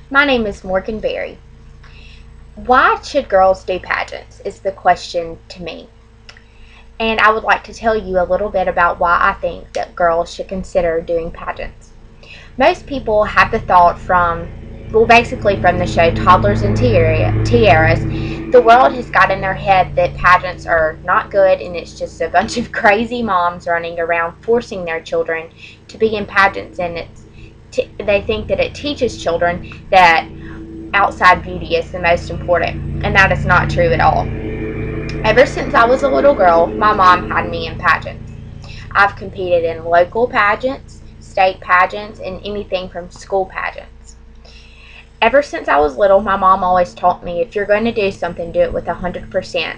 My name is Morgan Berry. Why should girls do pageants is the question to me. And I would like to tell you a little bit about why I think that girls should consider doing pageants. Most people have the thought basically from the show Toddlers and Tiaras, the world has got in their head that pageants are not good and it's just a bunch of crazy moms running around forcing their children to be in pageants, and they think that it teaches children that outside beauty is the most important, and that is not true at all. Ever since I was a little girl, my mom had me in pageants. I've competed in local pageants, state pageants, and anything from school pageants. Ever since I was little, my mom always taught me if you're going to do something, do it with 100%.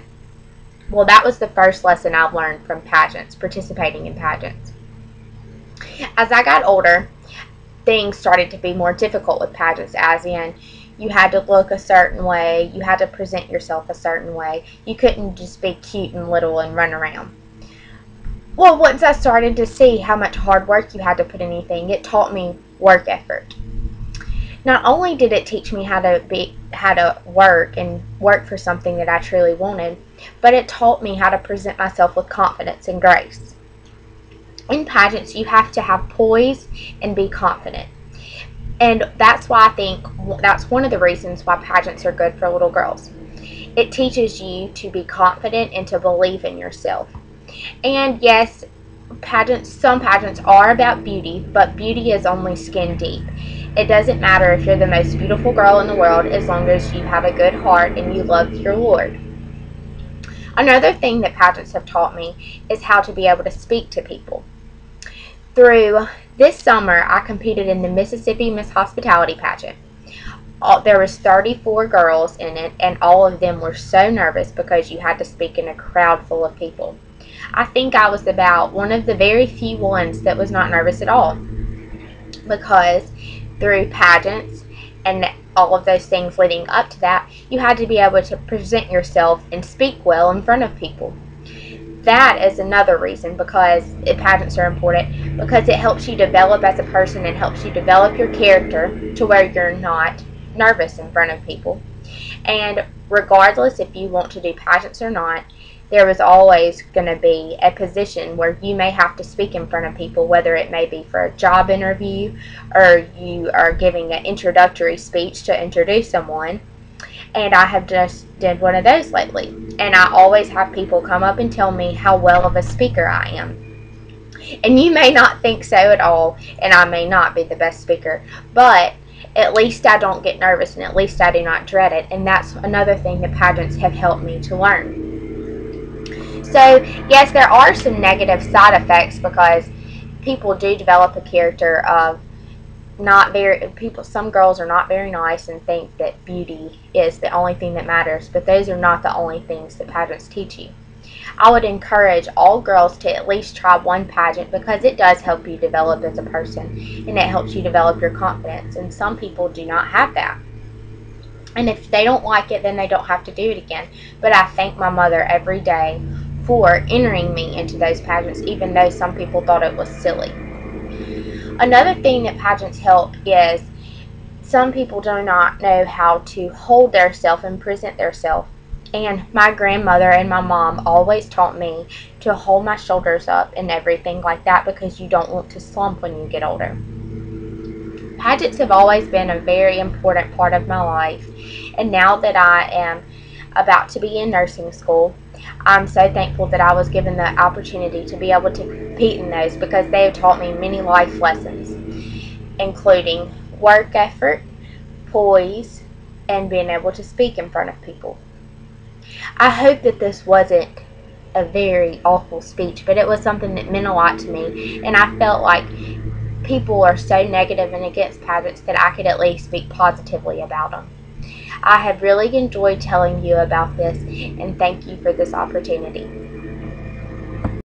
Well, that was the first lesson I've learned from pageants, participating in pageants. As I got older, things started to be more difficult with pageants, as in you had to look a certain way, you had to present yourself a certain way. You couldn't just be cute and little and run around. Well, once I started to see how much hard work you had to put in anything, it taught me work effort. Not only did it teach me how to work for something that I truly wanted, but it taught me how to present myself with confidence and grace. In pageants, you have to have poise and be confident. And that's why I think that's one of the reasons why pageants are good for little girls. It teaches you to be confident and to believe in yourself. And yes, some pageants are about beauty, but beauty is only skin deep. It doesn't matter if you're the most beautiful girl in the world as long as you have a good heart and you love your Lord. Another thing that pageants have taught me is how to be able to speak to people. Through this summer, I competed in the Mississippi Miss Hospitality pageant. There was 34 girls in it, and all of them were so nervous because you had to speak in a crowd full of people. I think I was about one of the very few ones that was not nervous at all, because through pageants and all of those things leading up to that, you had to be able to present yourself and speak well in front of people. That is another reason because pageants are important, because it helps you develop as a person and helps you develop your character to where you're not nervous in front of people. And regardless if you want to do pageants or not, there is always going to be a position where you may have to speak in front of people, whether it may be for a job interview or you are giving an introductory speech to introduce someone. And I have just did one of those lately. And I always have people come up and tell me how well of a speaker I am. And you may not think so at all, and I may not be the best speaker, but at least I don't get nervous, and at least I do not dread it. And that's another thing that pageants have helped me to learn. So, yes, there are some negative side effects because people do develop a character of some girls are not very nice and think that beauty is the only thing that matters, but those are not the only things that pageants teach you. I would encourage all girls to at least try one pageant because it does help you develop as a person and it helps you develop your confidence, and some people do not have that. And if they don't like it, then they don't have to do it again. But I thank my mother every day for entering me into those pageants, even though some people thought it was silly. Another thing that pageants help is some people do not know how to hold themselves and present themselves. And my grandmother and my mom always taught me to hold my shoulders up and everything like that because you don't want to slump when you get older. Pageants have always been a very important part of my life. And now that I am about to be in nursing school, I'm so thankful that I was given the opportunity to be able to compete in those because they have taught me many life lessons, including work effort, poise, and being able to speak in front of people. I hope that this wasn't a very awful speech, but it was something that meant a lot to me, and I felt like people are so negative and against pageants that I could at least speak positively about them. I have really enjoyed telling you about this, and thank you for this opportunity.